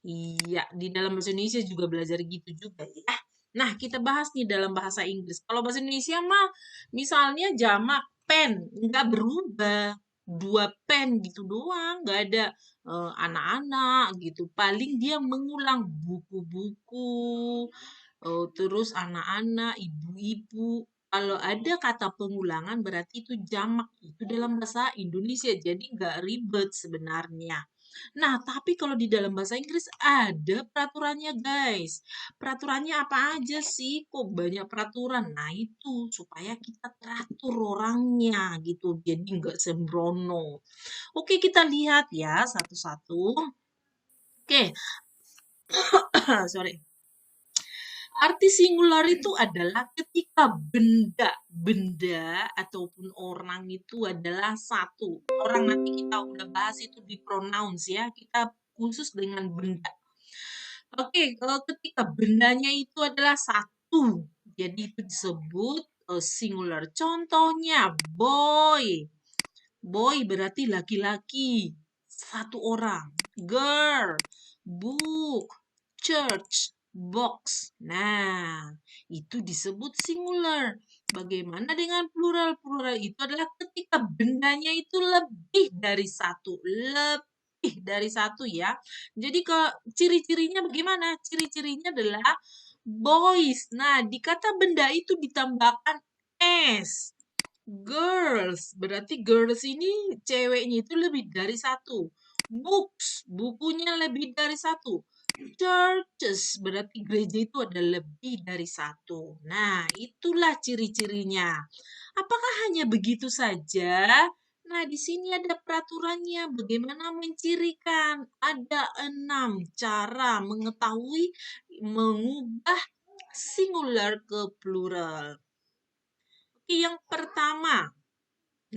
Iya, di dalam bahasa Indonesia juga belajar gitu juga ya. Nah, kita bahas nih dalam bahasa Inggris. Kalau bahasa Indonesia mah, misalnya jamak pen, nggak berubah. Dua pen gitu doang, nggak ada anak-anak gitu. Paling dia mengulang buku-buku, terus anak-anak, ibu-ibu. Kalau ada kata pengulangan berarti itu jamak. Itu dalam bahasa Indonesia, jadi nggak ribet sebenarnya. Nah, tapi kalau di dalam bahasa Inggris ada peraturannya, guys. Peraturannya apa aja sih? Kok banyak peraturan? Nah, itu supaya kita teratur orangnya gitu. Jadi nggak sembrono. Oke, kita lihat ya satu-satu. Oke, sorry. Arti singular itu adalah ketika benda ataupun orang itu adalah satu. Orang nanti kita udah bahas itu di pronouns ya. Kita khusus dengan benda. Oke, kalau ketika bendanya itu adalah satu, jadi itu disebut singular. Contohnya boy. Boy berarti laki-laki, satu orang. Girl, book, church, box. Nah, itu disebut singular. Bagaimana dengan plural? Plural itu adalah ketika bendanya itu lebih dari satu. Lebih dari satu ya. Jadi ke ciri-cirinya bagaimana? Ciri-cirinya adalah boys. Nah, di kata benda itu ditambahkan s. Girls, berarti girls ini ceweknya itu lebih dari satu. Books, bukunya lebih dari satu. Churches, berarti gereja itu ada lebih dari satu. Nah, itulah ciri-cirinya. Apakah hanya begitu saja? Nah, di sini ada peraturannya. Bagaimana mencirikan? Ada 6 cara mengetahui mengubah singular ke plural. Oke, yang pertama.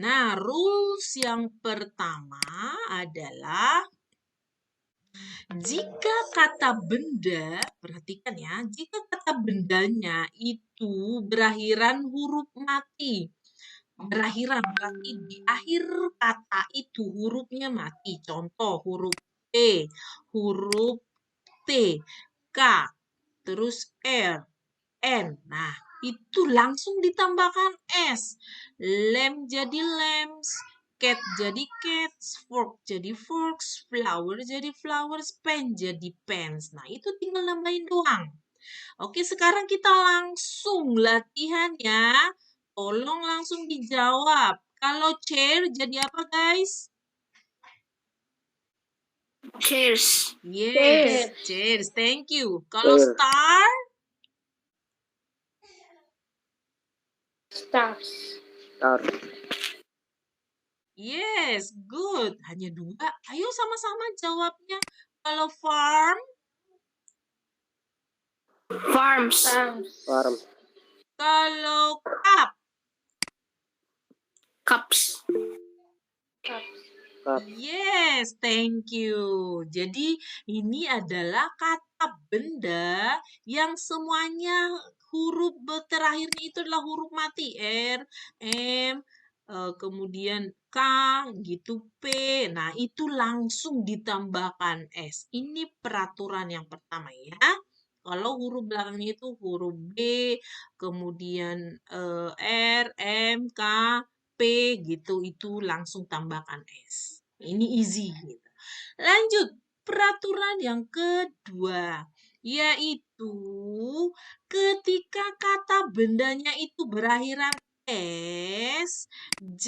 Nah, rules yang pertama adalah jika kata benda, perhatikan ya, jika kata bendanya itu berakhiran huruf mati. Berakhiran berarti di akhir kata itu hurufnya mati. Contoh huruf P, huruf T, K, terus R, N. Nah, itu langsung ditambahkan S. Lamp jadi lamps, cat jadi cats, fork jadi forks, flower jadi flowers, pen jadi pens. Nah, itu tinggal nambahin doang. Oke, sekarang kita langsung latihan ya. Tolong langsung dijawab. Kalau chair jadi apa, guys? Chairs. Yes, chairs. Thank you. Kalau star? Stars. Yes, good. Hanya dua. Ayo sama-sama jawabnya. Kalau farm, Farms. kalau cup, Cups. yes, thank you. Jadi ini adalah kata benda yang semuanya huruf terakhirnya itu adalah huruf mati. R, M, kemudian K, gitu P. Nah, itu langsung ditambahkan S. Ini peraturan yang pertama ya. Kalau huruf belakangnya itu huruf B, kemudian R, M, K, P gitu, itu langsung tambahkan S. Ini easy gitu. Lanjut, peraturan yang kedua, yaitu ketika kata bendanya itu berakhiran S, Z,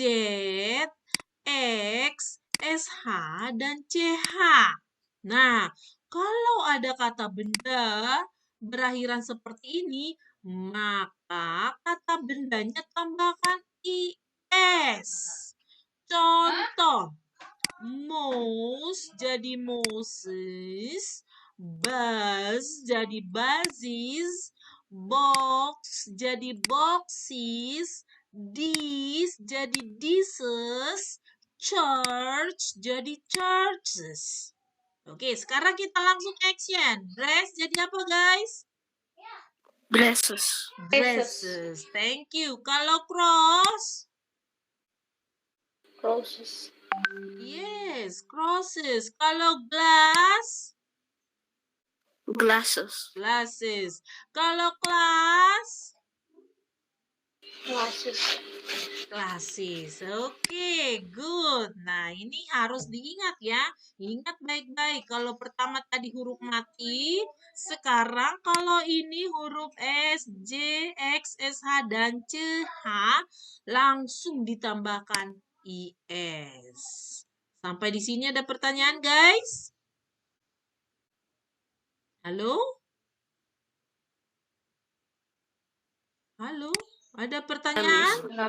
X, SH, dan CH. Nah, kalau ada kata benda berakhiran seperti ini, maka kata bendanya tambahkan IS. Contoh, mouse jadi moses, buzz jadi buzzes, box jadi boxes, this jadi dishes, church jadi churches. Oke, sekarang kita langsung action. Dress jadi apa, guys? Dresses. Dresses. Thank you. Kalau cross? Crosses. Yes, crosses. Kalau glass? Glasses. Glasses. Kalau kelas? Glasses. Classes. Oke, good. Nah, ini harus diingat ya. Ingat baik-baik. Kalau pertama tadi huruf mati, sekarang kalau ini huruf S, J, X, SH, dan CH, langsung ditambahkan IS. Sampai di sini ada pertanyaan, guys? Halo? Halo? Ada pertanyaan? Nggak ada,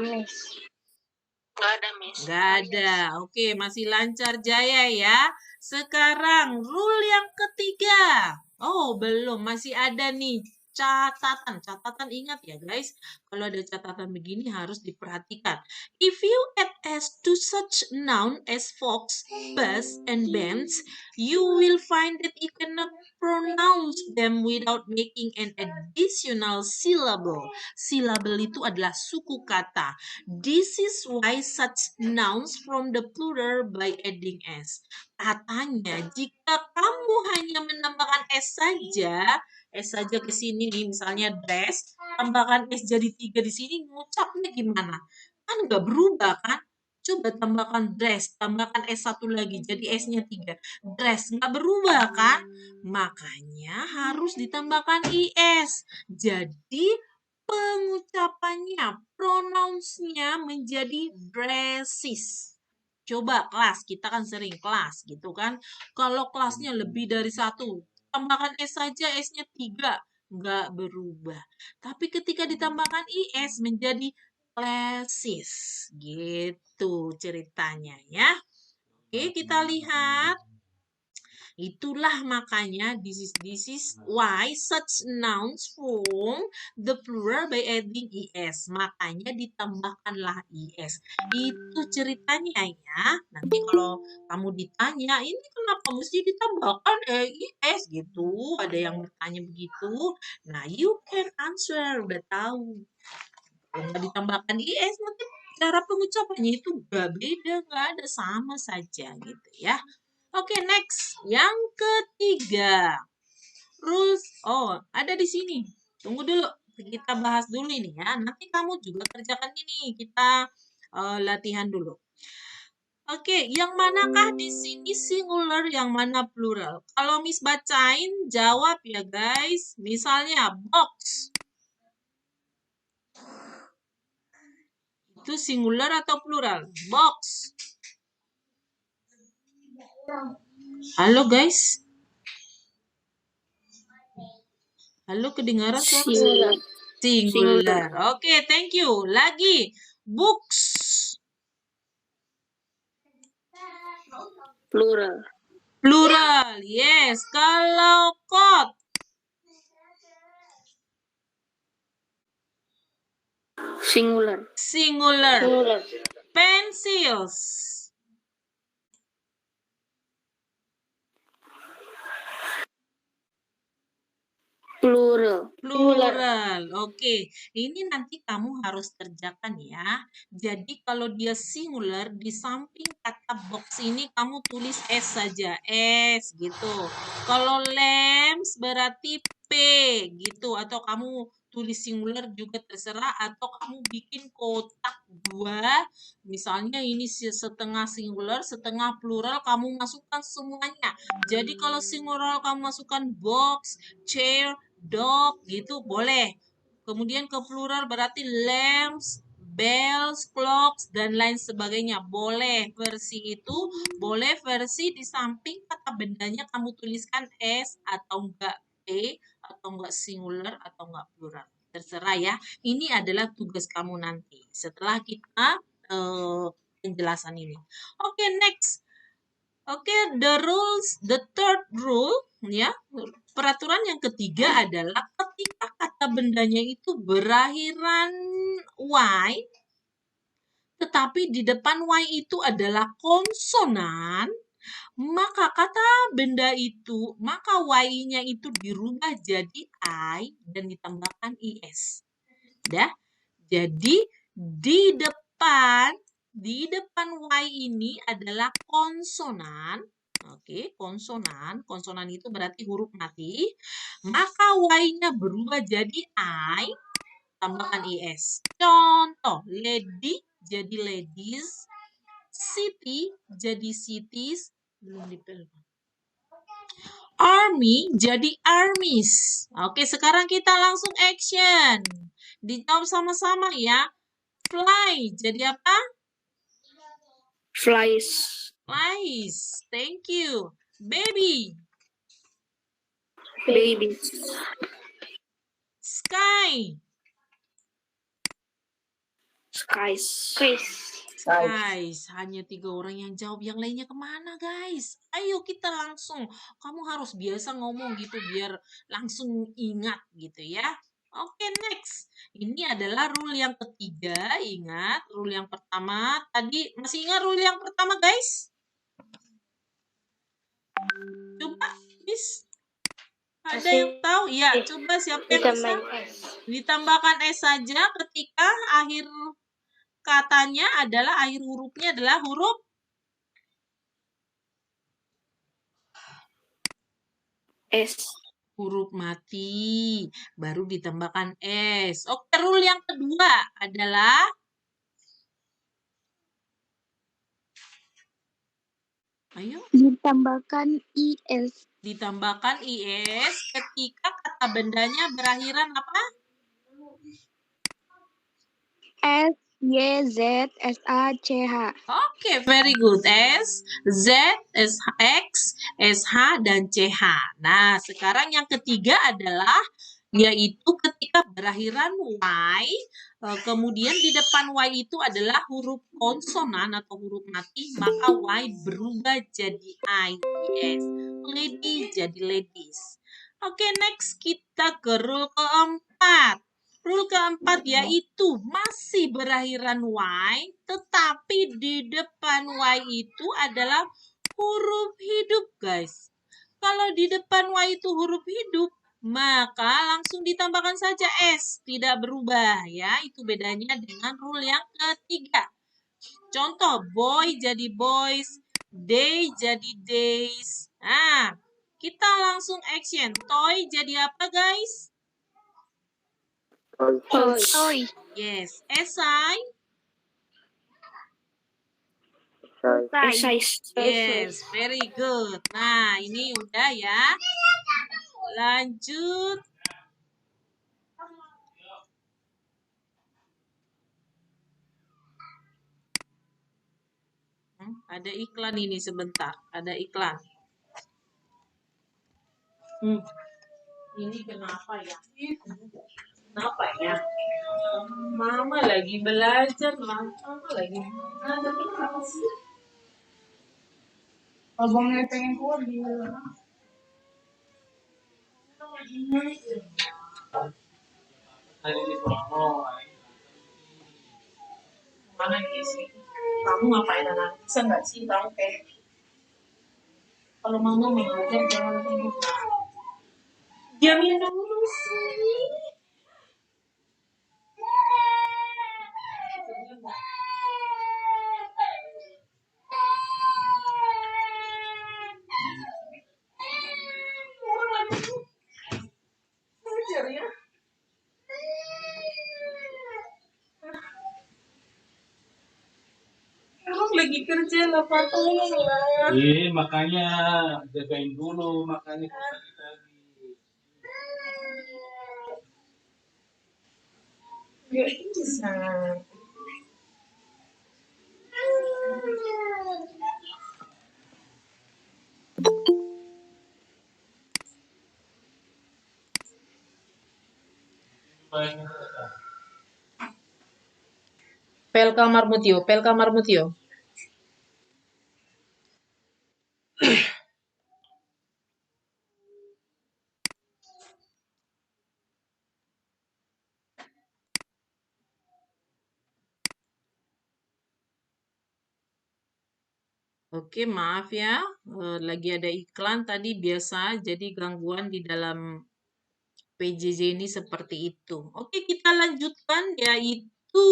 Miss. Nggak ada. Oke, masih lancar jaya ya. Sekarang rule yang ketiga. Oh, belum. Masih ada nih catatan. Catatan ingat ya guys. Kalau ada catatan begini harus diperhatikan. If you add S to such noun as fox, bus, and bench, you will find that you cannot pronounce them without making an additional syllable. Syllable itu adalah suku kata. This is why such nouns from the plural by adding S. Katanya, jika kamu hanya menambahkan S saja ke sini nih, misalnya dress, tambahkan S jadi 3 di sini, ngucapnya gimana? Kan nggak berubah kan? Coba tambahkan dress, tambahkan S satu lagi, jadi S-nya 3. Dress, nggak berubah kan? Makanya harus ditambahkan IS. Jadi, pengucapannya, pronounce-nya menjadi dresses. Coba kelas, kita kan sering kelas gitu kan. Kalau kelasnya lebih dari 1, tambahkan S saja, S-nya 3, nggak berubah. Tapi ketika ditambahkan IS menjadi classes, gitu ceritanya ya. Oke, kita lihat. Itulah makanya this is why such nouns form the plural by adding es. Makanya ditambahkanlah es. Itu ceritanya ya. Nanti kalau kamu ditanya, ini kenapa mesti ditambahkan es gitu? Ada yang bertanya begitu. Nah, you can answer. Udah tahu. Kalau nggak ditambahkan es, nanti cara pengucapannya itu nggak beda, nggak ada, sama saja gitu ya. Oke, next. Yang ketiga. Rules. Oh, ada di sini. Tunggu dulu. Kita bahas dulu ini ya. Nanti kamu juga kerjakan ini. Kita latihan dulu. Oke, yang manakah di sini singular, yang mana plural? Kalau Miss bacain, jawab ya guys. Misalnya box. Itu singular atau plural? Box. Halo guys. Halo, kedengaran suara saya? Singular. Oke, thank you. Lagi, books. Plural. Plural, yes. Kalau coat. Singular. Singular. Pencils. Plural. Plural. Oke, ini nanti kamu harus kerjakan ya. Jadi kalau dia singular, di samping kata box ini kamu tulis S saja. S gitu. Kalau lamps berarti P gitu. Atau kamu tulis singular juga terserah. Atau kamu bikin kotak 2. Misalnya ini setengah singular, setengah plural. Kamu masukkan semuanya. Jadi kalau singular kamu masukkan box, chair, dog gitu boleh. Kemudian ke plural berarti lamps, bells, clocks, dan lain sebagainya. Boleh versi itu, boleh versi di samping kata bendanya kamu tuliskan S atau enggak P, atau enggak singular, atau enggak plural. Terserah ya. Ini adalah tugas kamu nanti setelah kita penjelasan ini. Oke, next. Oke, the third rule, ya, peraturan yang ketiga adalah ketika kata bendanya itu berakhiran Y, tetapi di depan Y itu adalah konsonan, maka kata benda itu, maka Y-nya itu dirubah jadi I dan ditambahkan IS. Dah, jadi di depan Y ini adalah konsonan, Oke, konsonan. Konsonan itu berarti huruf mati. Maka Y-nya berubah jadi I, tambahkan IS. Contoh, lady jadi ladies, city jadi cities, belum dipel. Army jadi armies. Oke, sekarang kita langsung action. Dijawab sama-sama ya. Fly jadi apa? Flies. Flies. Thank you. Baby. Babies. Sky. Skies. Guys, hanya 3 orang yang jawab. Yang lainnya kemana, guys? Ayo kita langsung. Kamu harus biasa ngomong gitu biar langsung ingat gitu ya. Oke, next. Ini adalah rule yang ketiga. Ingat, rule yang pertama. Tadi masih ingat rule yang pertama, guys? Coba, Miss. Ada yang tahu? Ya, coba siapa yang bisa? Ditambahkan S saja ketika akhir katanya adalah, akhir hurufnya adalah huruf S. huruf mati, baru ditambahkan S. Oke, rule yang kedua adalah ayo Ditambahkan IS. ditambahkan IS ketika kata bendanya berakhiran apa? S, Y, Z, S, A, C, H. Oke, very good. S, Z, S, X, SH, dan CH. Nah, sekarang yang ketiga adalah yaitu ketika berakhiran Y, kemudian di depan Y itu adalah huruf konsonan atau huruf mati, maka Y berubah jadi I, S. Lady jadi ladies. Oke, next kita ke rule keempat. Rule keempat yaitu masih berakhiran Y, tetapi di depan Y itu adalah huruf hidup, guys. Kalau di depan Y itu huruf hidup, maka langsung ditambahkan saja S, tidak berubah ya. Itu bedanya dengan rule yang ketiga. Contoh, boy jadi boys, day jadi days. Nah, kita langsung action. Toy jadi apa, guys? Toys. Yes, SI. Size. Yes, very good. Nah, ini udah ya. Lanjut. Ada iklan ini sebentar. Ada iklan. Ini kenapa ya? Kenapa ya? Mama lagi belajar, Mama lagi. Tapi kenapa sih? Abangnya pengen keluar di mana sih? Kamu ngapain anak? Bisa nggak sih kamu kayak kalau mama mengajar jangan ribut. Diamin dulu sih. Belajar ya. Kamu lagi kerja lah, Pak, tolong lah. Iya, makanya jagain dulu, makanya pagi-pagi. Gak bisa. Pel kamar mutio, pel kamar mutio. Oke, maaf ya, lagi ada iklan tadi biasa, jadi gangguan di dalam PJJ ini seperti itu. Oke, kita lanjutkan yaitu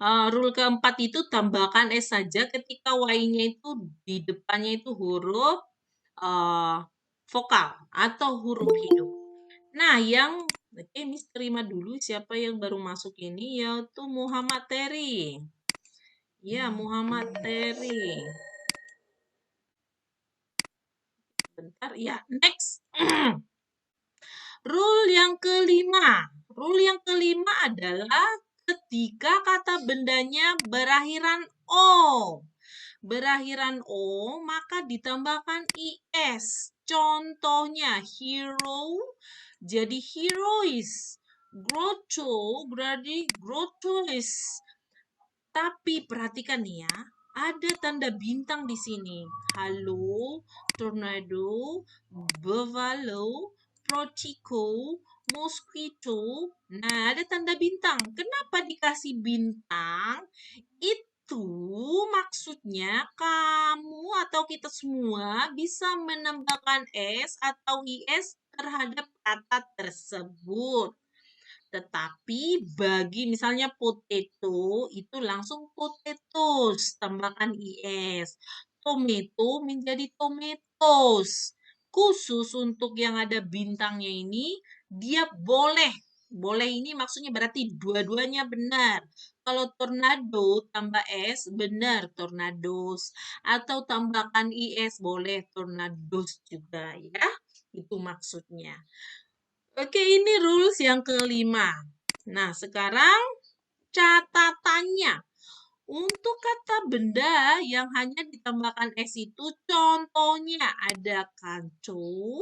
Rule keempat itu tambahkan S saja ketika Y-nya itu di depannya itu huruf vokal atau huruf hidup. Nah, oke, Miss terima dulu siapa yang baru masuk ini, yaitu Muhammad Terry. Ya, Muhammad Terry. Bentar, ya, next. Rule yang kelima. Rule yang kelima adalah ketika kata bendanya berakhiran O. Berakhiran O, maka ditambahkan IS. Contohnya, hero jadi herois. Groto jadi grotois. Tapi perhatikan nih ya, ada tanda bintang di sini. Halo, tornado, buffalo, protico, mosquito. Nah, ada tanda bintang. Kenapa dikasih bintang? Itu maksudnya kamu atau kita semua bisa menambahkan S atau IS terhadap kata tersebut. Tetapi bagi misalnya potato itu langsung potatoes, tambahkan IS. Tomato menjadi tomatoes. Khusus untuk yang ada bintangnya ini, dia boleh. Boleh ini maksudnya berarti dua-duanya benar. Kalau tornado tambah S, benar tornadoes. Atau tambahkan IS, boleh tornadoes juga ya. Itu maksudnya. Oke, ini rules yang kelima. Nah, sekarang catatannya. Untuk kata benda yang hanya ditambahkan S itu contohnya ada kanto,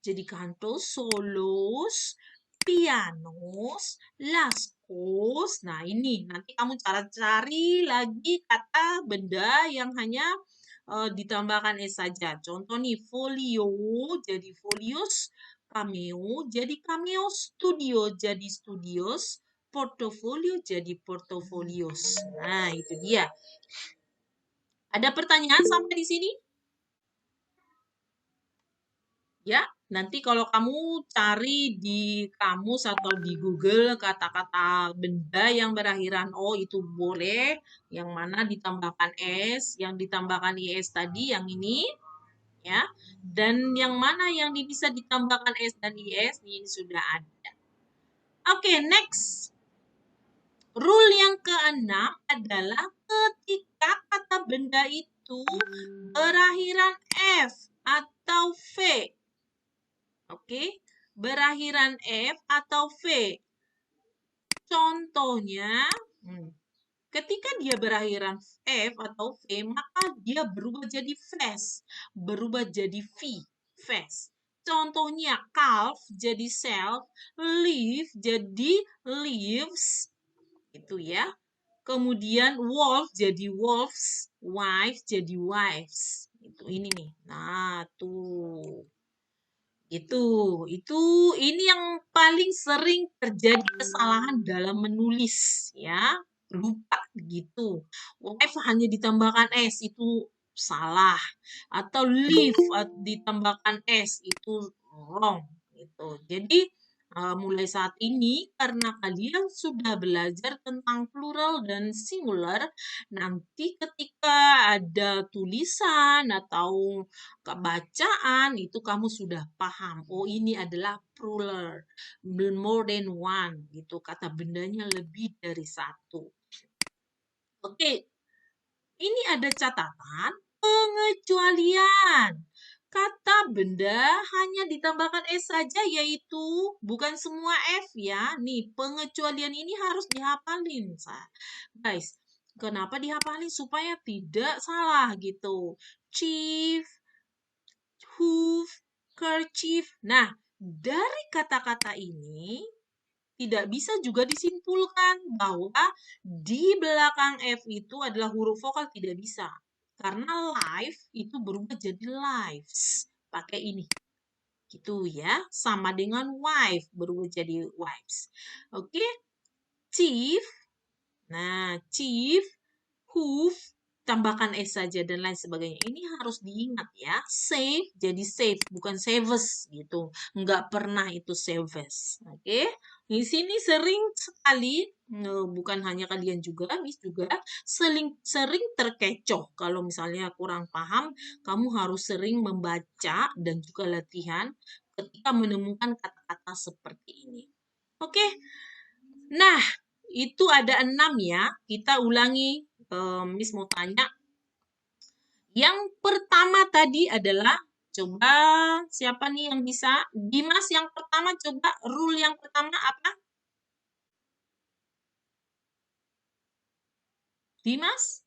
jadi kanto, solos, pianos, laskos. Nah, ini nanti kamu cara cari lagi kata benda yang hanya ditambahkan S saja. Contoh nih, folio jadi folios, cameo jadi cameo, studio jadi studios, portofolio jadi portofolios. Nah, itu dia. Ada pertanyaan sampai di sini? Ya, nanti kalau kamu cari di kamus atau di Google kata-kata benda yang berakhiran O itu boleh. Yang mana ditambahkan S, yang ditambahkan IS tadi, yang ini. Ya, dan yang mana yang bisa ditambahkan S dan IS, ini sudah ada. Oke, next. Rule yang keenam adalah ketika kata benda itu berakhiran F atau V. Oke, berakhiran F atau V. Contohnya, ketika dia berakhiran F atau V, maka dia berubah jadi fast, berubah jadi V, fast. Contohnya, calf jadi self, leaf jadi leaves, itu ya. Kemudian wolf jadi wolves, wife jadi wives. Itu ini nih. Nah, tuh. Ini yang paling sering terjadi kesalahan dalam menulis ya. Lupa gitu. Wife hanya ditambahkan S itu salah. Atau live ditambahkan S itu wrong gitu. Jadi mulai saat ini karena kalian sudah belajar tentang plural dan singular, nanti ketika ada tulisan atau bacaan itu kamu sudah paham. Oh, ini adalah plural, more than one gitu. Kata bendanya lebih dari satu. Oke, ini ada catatan pengecualian. Kata benda hanya ditambahkan S saja, yaitu bukan semua F ya. Nih, pengecualian ini harus dihafalin. Guys, kenapa dihafalin? Supaya tidak salah gitu. Chief, hoof, kerchief. Nah, dari kata-kata ini, tidak bisa juga disimpulkan bahwa di belakang F itu adalah huruf vokal, tidak bisa. Karena life itu berubah jadi lives. Pakai ini. Gitu ya. Sama dengan wife, berubah jadi wives. Oke. Chief. Nah, chief, hoof, tambahkan S saja dan lain sebagainya. Ini harus diingat ya. Save jadi save, bukan saves gitu. Nggak pernah itu saves. Oke. Di sini sering sekali Bukan hanya kalian juga, Miss juga sering terkecoh. Kalau misalnya kurang paham, kamu harus sering membaca dan juga latihan ketika menemukan kata-kata seperti ini. Oke, nah itu ada 6 ya. Kita ulangi, Miss mau tanya. Yang pertama tadi adalah, coba siapa nih yang bisa? Dimas yang pertama, coba rule yang pertama apa? Dimas?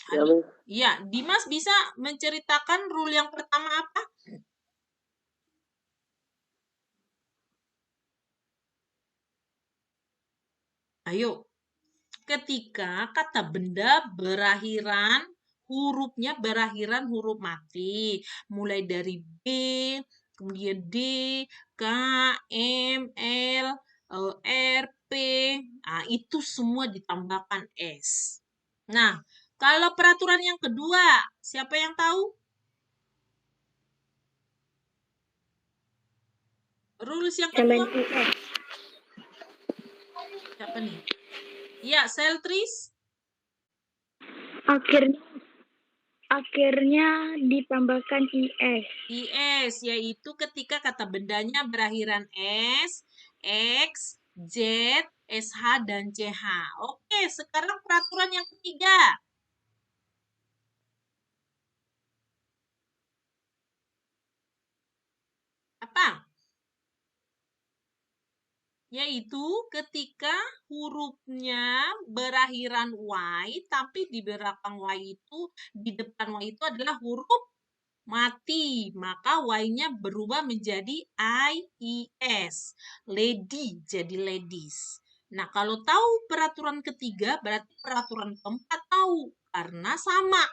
Ya, Aduh. Miss. Ya, Dimas bisa menceritakan rule yang pertama apa? Ayo. Ketika kata benda hurufnya berakhiran huruf mati. Mulai dari B, kemudian D, K, M, L, R, P. Nah, itu semua ditambahkan S. Nah, kalau peraturan yang kedua, siapa yang tahu? Rules yang kedua, MNIS. siapa nih? Ya, Seltris. Akhirnya ditambahkan IS. IS, yaitu ketika kata bendanya berakhiran S, X, Z, SH, dan CH. Oke, sekarang peraturan yang ketiga. Apa? Yaitu ketika hurufnya berakhiran Y, tapi di belakang Y itu, di depan Y itu adalah huruf mati, maka Y-nya berubah menjadi IES. Lady jadi ladies. Nah, kalau tahu peraturan ketiga, berarti peraturan keempat tahu. Karena sama.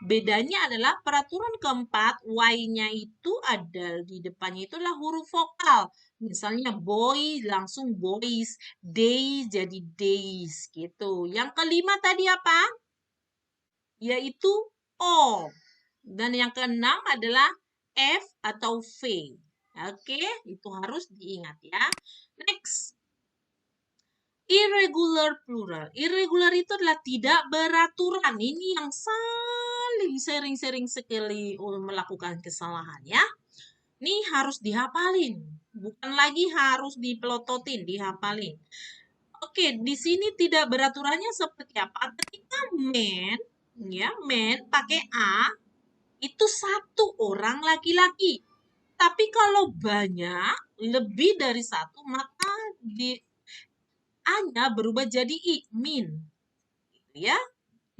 Bedanya adalah peraturan keempat, Y-nya itu ada di depannya itulah huruf vokal. Misalnya boy langsung boys, day jadi days gitu. Yang kelima tadi apa? Yaitu O. Dan yang keenam adalah F atau V. Oke, itu harus diingat ya. Next. Irregular plural. Irregular itu adalah tidak beraturan. Ini yang saling sering-sering sekali melakukan kesalahan ya. Ini harus dihafalin. Bukan lagi harus dipelototin, dihafalin. Oke, di sini tidak beraturannya seperti apa? Ketika men pakai A, itu satu orang laki-laki. Tapi kalau banyak, lebih dari satu, maka di A-nya berubah jadi I, min. Ya,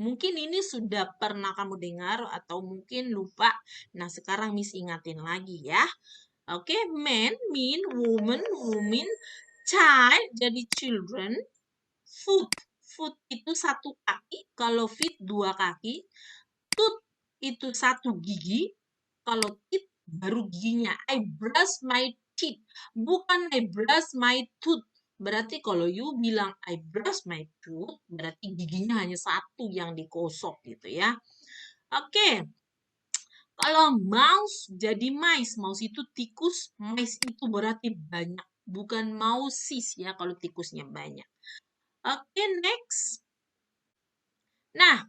mungkin ini sudah pernah kamu dengar atau mungkin lupa. Nah, sekarang Miss ingatin lagi ya. Oke, man, mean, woman, women, child jadi children, foot. Foot itu satu kaki, kalau feet dua kaki. Tooth itu satu gigi, kalau teeth baru giginya. I brush my teeth, bukan I brush my tooth. Berarti kalau you bilang I brush my tooth, berarti giginya hanya satu yang dikosok gitu ya. Oke. Kalau mouse jadi mice. Mouse itu tikus, mice itu berarti banyak. Bukan mouses ya kalau tikusnya banyak. Oke, next. Nah,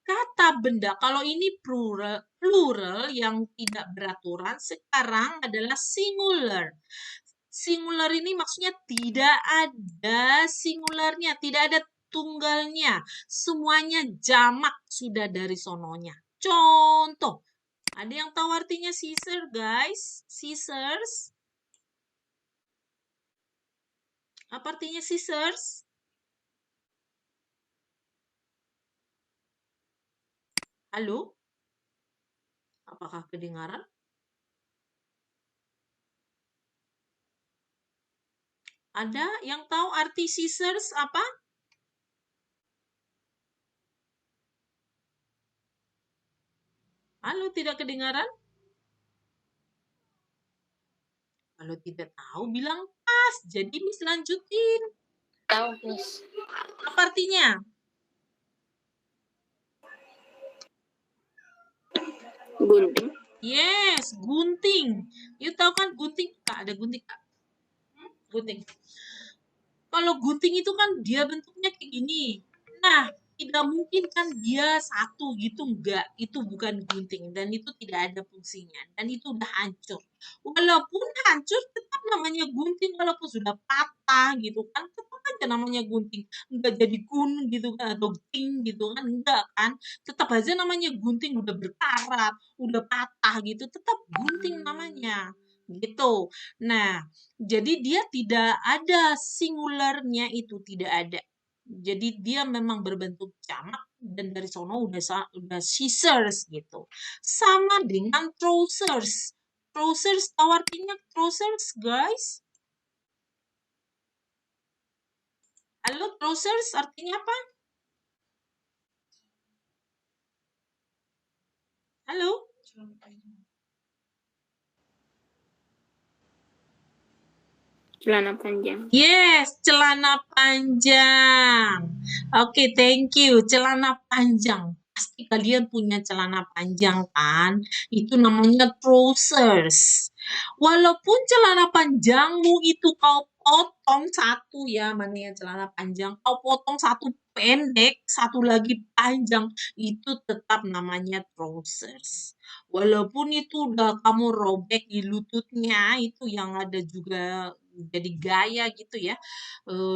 kata benda, kalau ini plural yang tidak beraturan, sekarang adalah singular. Singular ini maksudnya tidak ada singularnya, tidak ada tunggalnya. Semuanya jamak sudah dari sononya. Contoh, ada yang tahu artinya scissor, guys? Scissors. Apa artinya scissors? Halo? Apakah kedengaran? Ada yang tahu arti scissors apa? Halo, tidak kedengaran? Kalau tidak tahu, bilang pas. Jadi, Miss lanjutin. Tahu, Miss. Apa artinya? Gunting. Yes, gunting. You tahu kan gunting? Kak, ada gunting, Kak? Gunting. Kalau gunting itu kan dia bentuknya kayak gini. Nah, tidak mungkin kan dia satu gitu, enggak. Itu bukan gunting dan itu tidak ada fungsinya dan itu udah hancur. Walaupun hancur tetap namanya gunting walaupun sudah patah gitu kan, tetap aja namanya gunting. Enggak jadi gun gitu kan atau ting gitu kan, enggak kan. Tetap aja namanya gunting udah berkarat, udah patah gitu, tetap gunting namanya. Gitu. Nah, jadi dia tidak ada singularnya itu tidak ada. Jadi dia memang berbentuk jamak dan dari sono udah scissors gitu. Sama dengan trousers. Trousers tahu artinya trousers guys? Halo trousers artinya apa? Halo? Celana panjang. Yes, celana panjang. Oke, thank you. Celana panjang. Pasti kalian punya celana panjang kan? Itu namanya trousers. Walaupun celana panjangmu itu kau potong satu ya, mana yang celana panjang, kau potong satu pendek, satu lagi panjang, itu tetap namanya trousers. Walaupun itu udah kamu robek di lututnya, itu yang ada juga jadi gaya gitu ya.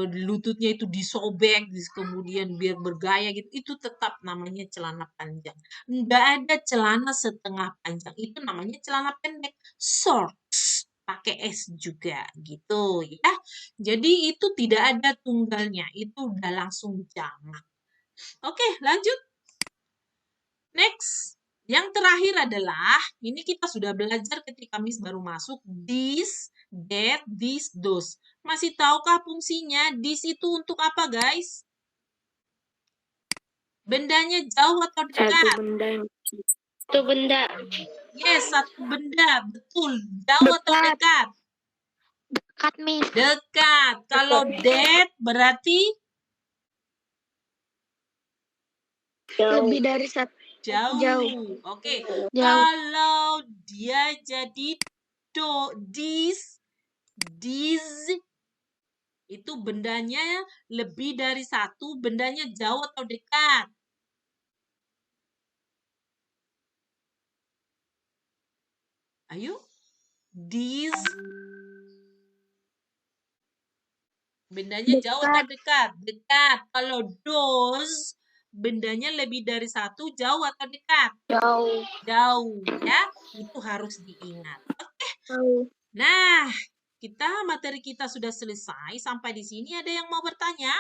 Lututnya itu disobek, kemudian biar bergaya gitu, itu tetap namanya celana panjang. Nggak ada celana setengah panjang, itu namanya celana pendek. Shorts, pakai S juga gitu ya. Jadi itu tidak ada tunggalnya, itu udah langsung jamak. Oke, lanjut. Next. Yang terakhir adalah, ini kita sudah belajar ketika Miss baru masuk, this, that, this, those. Masih tahukah fungsinya? This itu untuk apa, guys? Bendanya jauh atau Satu dekat? benda yang satu benda. Yes, satu benda. Betul. Jauh atau Dekat. dekat? Dekat, Miss. Dekat. Kalau that berarti Lebih dari satu. jauh. Jauh. Oke. Jauh. Kalau dia jadi this, itu bendanya lebih dari satu, bendanya jauh atau dekat? Ayo. This. Bendanya jauh atau dekat? Dekat. Kalau those, bendanya lebih dari satu, jauh atau dekat? Jauh. Jauh, ya. Itu harus diingat. Oke. Jauh. Nah, materi kita sudah selesai. Sampai di sini ada yang mau bertanya?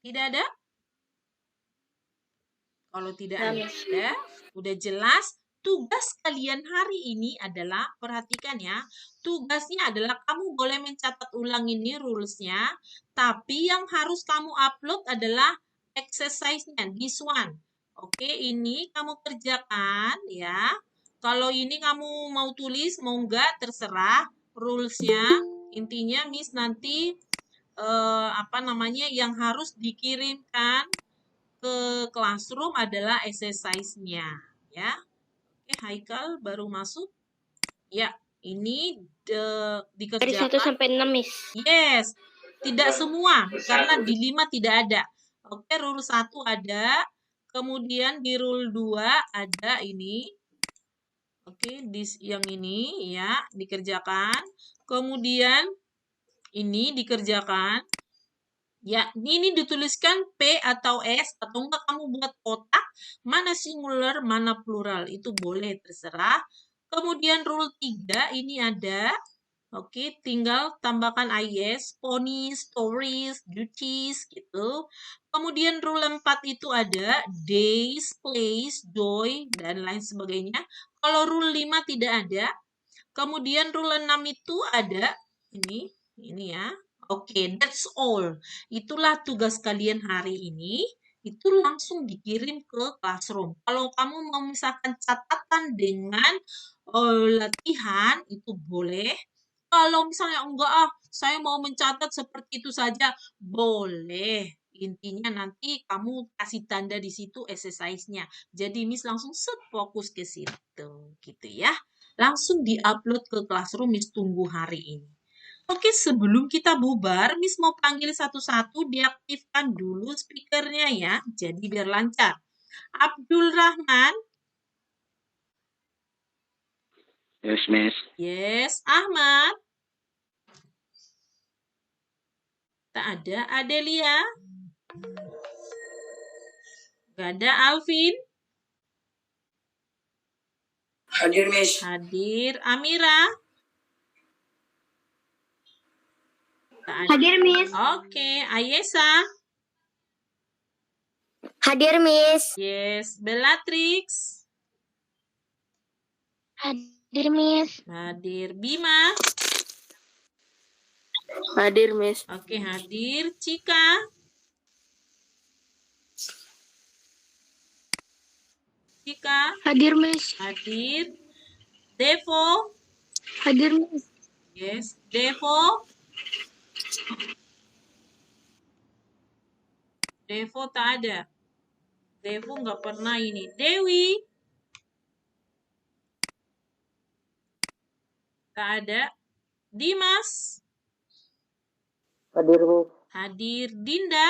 Tidak ada? Kalau tidak ada, udah jelas. Tugas kalian hari ini adalah, perhatikan ya, tugasnya adalah kamu boleh mencatat ulang ini rules-nya, tapi yang harus kamu upload adalah exercise-nya, this one. Oke, ini kamu kerjakan ya. Kalau ini kamu mau tulis, mau enggak, terserah rules-nya. Intinya Miss nanti yang harus dikirimkan ke classroom adalah exercise-nya ya. Oke, Haikal baru masuk. Ya, ini dikerjakan. Dari 1 sampai 6, Miss. Yes, tidak semua karena di 5 tidak ada. Oke, rule 1 ada. Kemudian di rule 2 ada ini. Oke, yang ini ya dikerjakan. Kemudian ini dikerjakan. Ya, ini dituliskan P atau S, atau enggak kamu buat kotak, mana singular, mana plural, itu boleh, terserah. Kemudian rule 3, ini ada, oke, tinggal tambahkan IS, pony, stories, duties, gitu. Kemudian rule 4 itu ada, days, place, joy, dan lain sebagainya. Kalau rule 5 tidak ada. Kemudian rule 6 itu ada, ini ya. Oke, that's all. Itulah tugas kalian hari ini. Itu langsung dikirim ke classroom. Kalau kamu mau misalkan catatan dengan latihan, itu boleh. Kalau misalnya enggak, saya mau mencatat seperti itu saja, boleh. Intinya nanti kamu kasih tanda di situ exercise-nya. Jadi Miss langsung set fokus ke situ, gitu ya. Langsung di-upload ke Classroom, Miss tunggu hari ini. Oke, sebelum kita bubar, Miss mau panggil satu-satu, diaktifkan dulu speakernya ya. Jadi biar lancar. Abdul Rahman. Yes, Miss. Yes. Ahmad. Tak ada. Adelia. Gak ada. Alvin. Hadir, Miss. Hadir. Amira. Tak ada. Hadir, Miss. Oke. Ayesa. Hadir, Miss. Yes. Bellatrix. Hadir, Miss. Hadir. Bima. Hadir, Miss. Oke, hadir. Cika. Cika. Hadir, Miss. Hadir. Devo. Hadir, Miss. Yes. Devo. Devo tak ada. Devo nggak pernah ini. Dewi. Tak ada. Dimas. Hadir, Miss. Hadir. Dinda.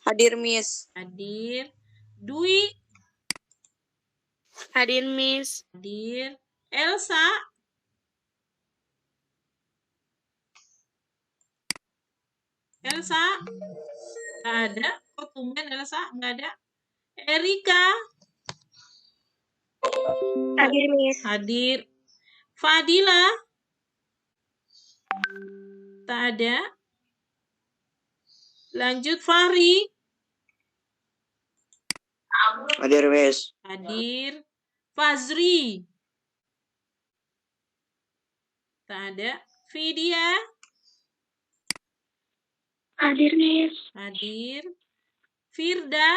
Hadir, Miss. Hadir. Dwi. Hadir, Miss. Hadir. Elsa. Elsa. Tak ada. Kok tumben Elsa? Nggak ada. Erika. Hadir, Miss. Hadir. Fadila. Tak ada. Lanjut Fahri. Hadir, Miss. Hadir. Fazri. Tak ada. Vidya. Hadir, Miss. Hadir. Firda.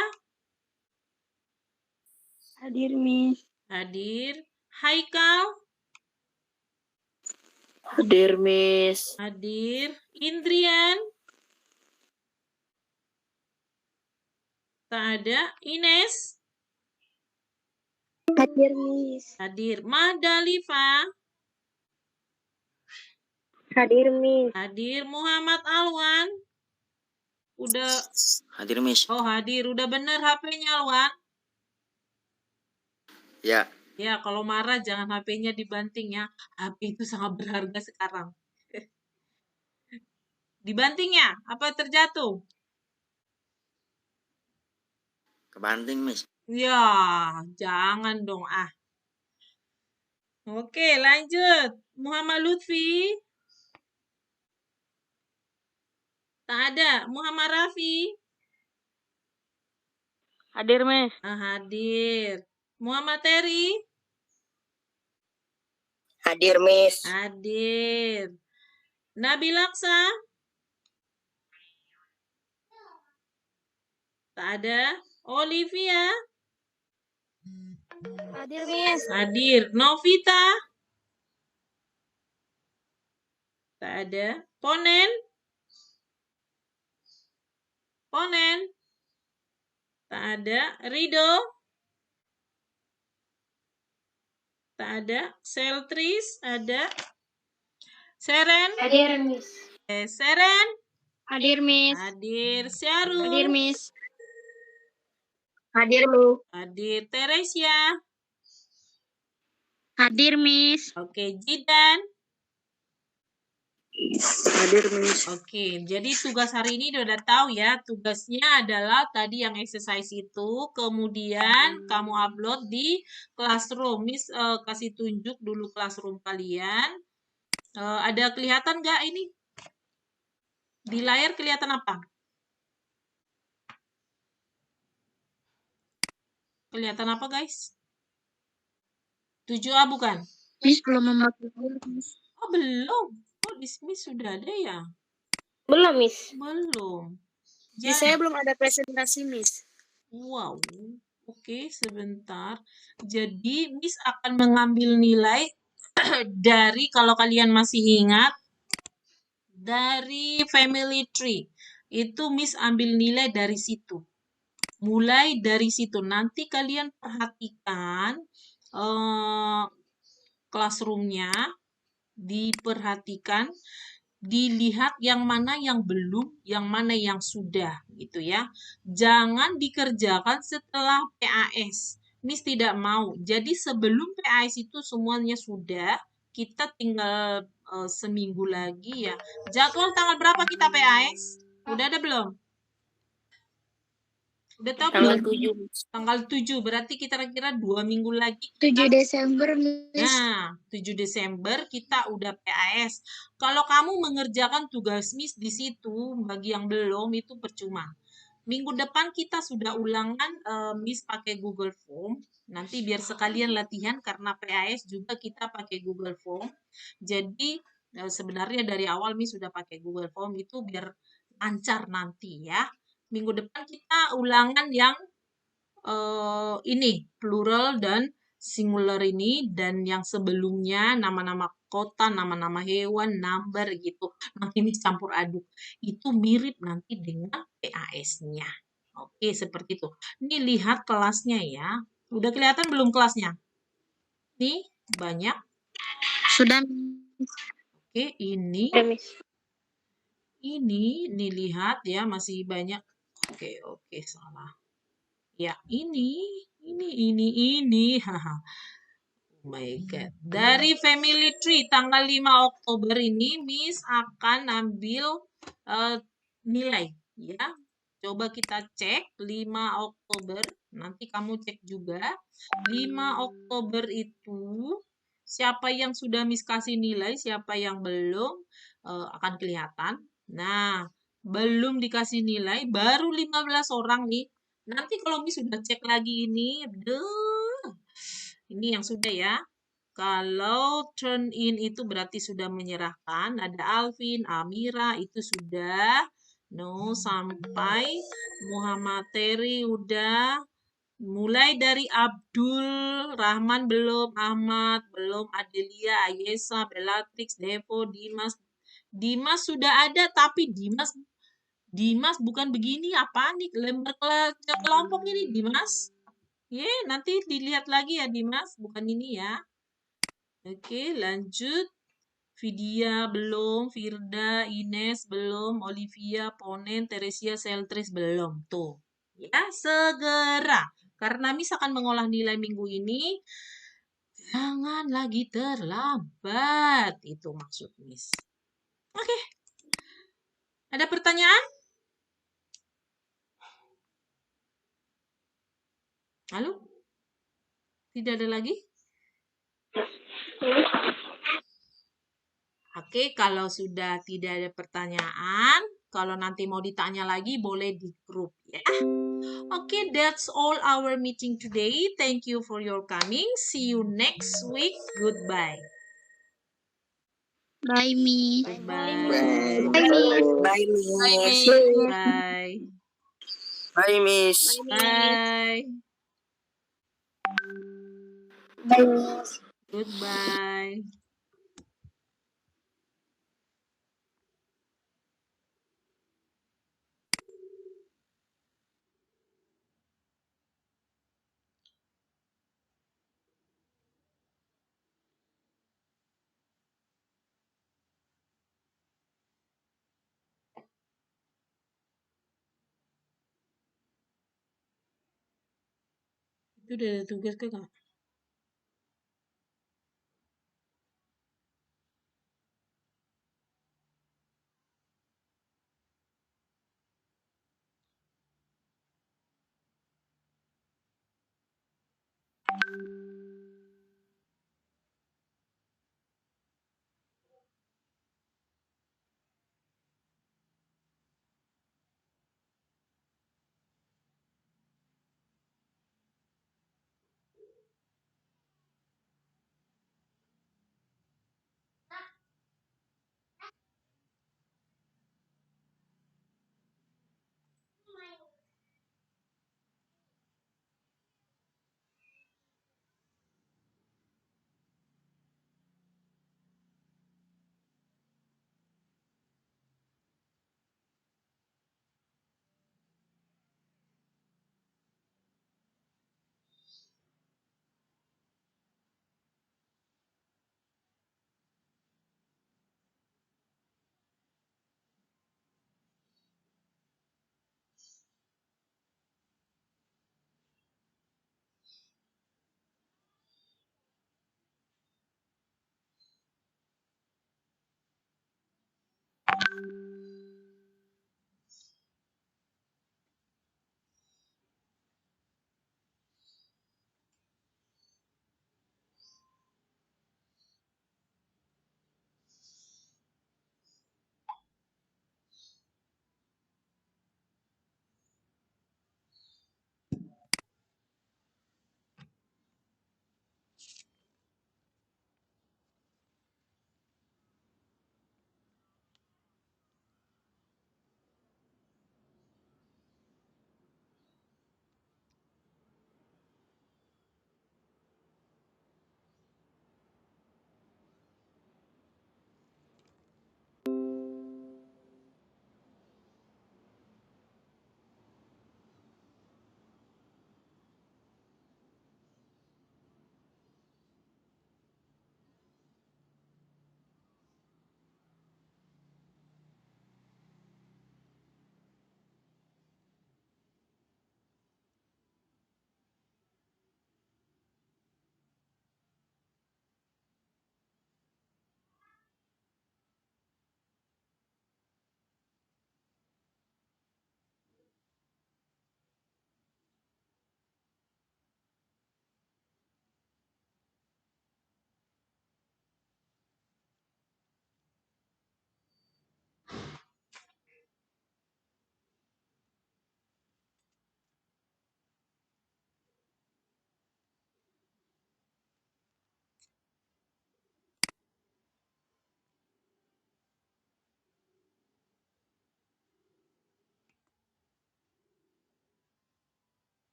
Hadir, Miss. Hadir. Haikal. Hadir, Miss. Hadir. Indrian. Tak ada. Ines. Hadir, Miss. Hadir. Mahdalifa. Hadir, Miss. Hadir. Muhammad Alwan. Udah. Hadir, Miss. Oh, hadir. Udah bener HP-nya, Alwan? Ya. Ya, kalau marah jangan HP-nya dibanting ya. HP itu sangat berharga sekarang. Dibanting ya? Apa terjatuh? Kebanting, Miss. Ya, jangan dong ah. Oke, lanjut. Muhammad Lutfi. Tak ada. Muhammad Rafi. Hadir, Miss. Hadir. Muhammad Teri. Hadir, Miss. Hadir. Nabil Aksa. Tak ada. Olivia. Hadir, Miss. Hadir. Novita. Tak ada. Ponen. Ponen. Tak ada. Rido. Tak ada. Seltris. Ada. Seren. Hadir, Miss. Seren. Hadir, Miss. Hadir. Syarul. Hadir, Miss. Hadir, Miss. Hadir. Teresia. Hadir, Miss. Oke, Jidan. Hadir, Miss. Oke, jadi tugas hari ini udah tahu ya. Tugasnya adalah tadi yang exercise itu, kemudian kamu upload di Classroom. Miss kasih tunjuk dulu Classroom kalian. Ada kelihatan nggak ini? Di layar kelihatan apa? Kelihatan apa, guys? 7A bukan? Miss belum memakai. Oh, belum. Oh, di Miss sudah ada ya? Belum, Miss. Belum. Di saya belum ada presentasi, Miss. Wow. Oke, sebentar. Jadi, Miss akan mengambil nilai dari, kalau kalian masih ingat, dari family tree. Itu Miss ambil nilai dari situ. Mulai dari situ. Nanti kalian perhatikan classroom-nya, diperhatikan, dilihat yang mana yang belum, yang mana yang sudah, gitu ya. Jangan dikerjakan setelah PAS. Miss tidak mau. Jadi sebelum PAS itu semuanya sudah, kita tinggal seminggu lagi ya. Jadwal tanggal berapa kita PAS? Udah ada belum? Udah tahu Tanggal belum? 7, Miss. Tanggal 7, berarti kira-kira 2 minggu lagi 7 Desember, Miss. Nah, 7 Desember kita udah PAS. Kalau kamu mengerjakan tugas Miss di situ, bagi yang belum itu percuma. Minggu depan kita sudah ulangan Miss pakai Google Form. Nanti biar sekalian latihan karena PAS juga kita pakai Google Form. Jadi sebenarnya dari awal Miss sudah pakai Google Form itu biar lancar nanti ya. Minggu depan kita ulangan yang ini plural dan singular ini, dan yang sebelumnya nama-nama kota, nama-nama hewan, number gitu. Nanti ini campur aduk. Itu mirip nanti dengan PAS-nya. Oke, seperti itu. Ini lihat kelasnya ya. Udah kelihatan belum kelasnya? Nih, banyak. Sudah, Oke, ini Udah, Miss. ini lihat ya, masih banyak. Oke, salah. Ya, ini. Haha. Oh my God. Dari Family Tree tanggal 5 Oktober ini Miss akan ambil nilai ya. Coba kita cek 5 Oktober. Nanti kamu cek juga. 5 Oktober itu siapa yang sudah Miss kasih nilai, siapa yang belum akan kelihatan. Nah, belum dikasih nilai baru 15 orang nih. Nanti kalau Miss sudah cek lagi ini, ini yang sudah ya. Kalau turn in itu berarti sudah menyerahkan. Ada Alvin, Amira itu sudah. No, sampai Muhammad Teri udah. Mulai dari Abdul, Rahman belum, Ahmad belum, Adelia, Ayesa, Bellatrix, Devo, Dimas. Dimas sudah ada, tapi Dimas bukan begini, apa nih? Lembar kelompok ini Dimas. Nanti dilihat lagi ya Dimas, bukan ini ya. Oke, lanjut. Vidya belum, Firda, Ines belum, Olivia, Ponen, Teresia, Seltris belum. Tuh. Ya, segera. Karena Miss akan mengolah nilai minggu ini, jangan lagi terlambat. Itu maksud Miss. Oke. Ada pertanyaan? Halo? Tidak ada lagi? Oke, kalau sudah tidak ada pertanyaan, kalau nanti mau ditanya lagi boleh di grup ya. Oke, that's all our meeting today. Thank you for your coming. See you next week. Goodbye. bye, Miss. Goodbye. Bye, Miss. Bye, Miss. Bye. Bye, Miss. Bye. Bye, Miss. Goodbye. Itu udah ada tugas ke Kak?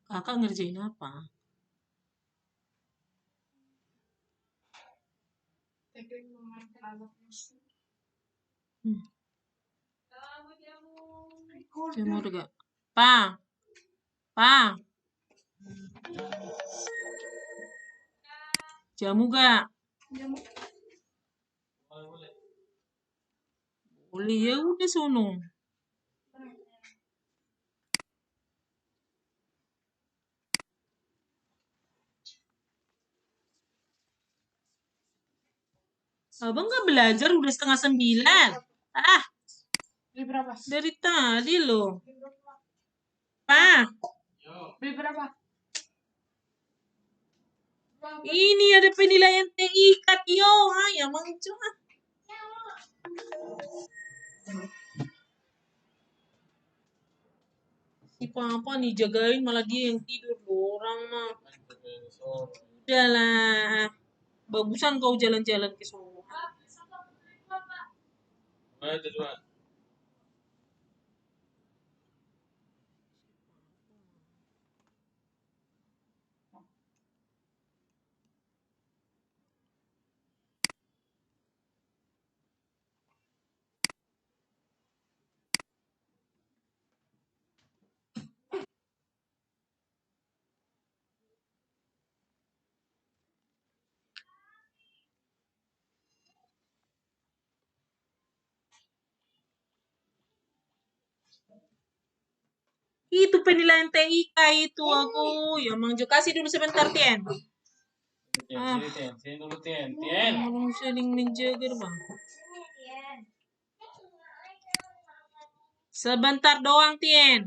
Kakak ngerjain apa? Hmm, jamur gak? Pa, jamu gak? Boleh, ya udah sono. Abang nggak belajar udah 8:30. Ah, dari tadi loh. Pa, ini ada penilaian TIK, yo. Ah, ya mang cuma. Si papa nih jagain malah dia yang tidur loh, orang mah. Udahlah. Bagusan kau jalan-jalan ke sono. Ada dua. Itu penilaian TIK itu aku. Ya mang Jo kasih dulu sebentar, Tien. Sini dulu, Tien. Belum saling menjaga, Bang. Sebentar doang, Tien.